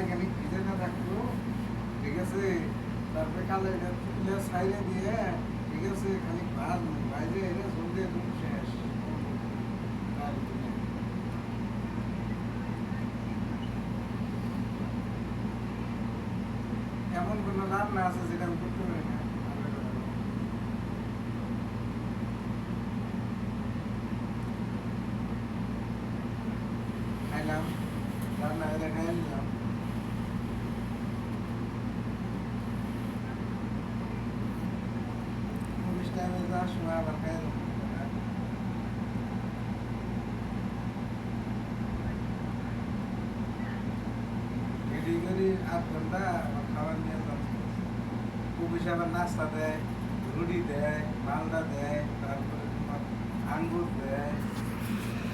এখানে ভিজে না থাকতো, ঠিক আছে? তারপরে কালো এটা তুলে সাইডে দিয়ে, ঠিক আছে, খালি ভাত ভাইজে এটা ঝোল দিয়ে তুমি শেষ। আর কিছু নেই। এমন কোনো রান্না আছে যেটা আমি করতে পারি না? খাইলাম, রান্না করে খাই নিলাম। পুলিশ টাইমে যাওয়ার সময় আবার খাই রেডি করি 8 ঘন্টা, আবার খাবার নিয়ে যাচ্ছি। পুলিশ আবার নাস্তা দেয়, রুটি দেয়, মালদা দেয়, তারপরে তোমার আঙ্গুর দেয়।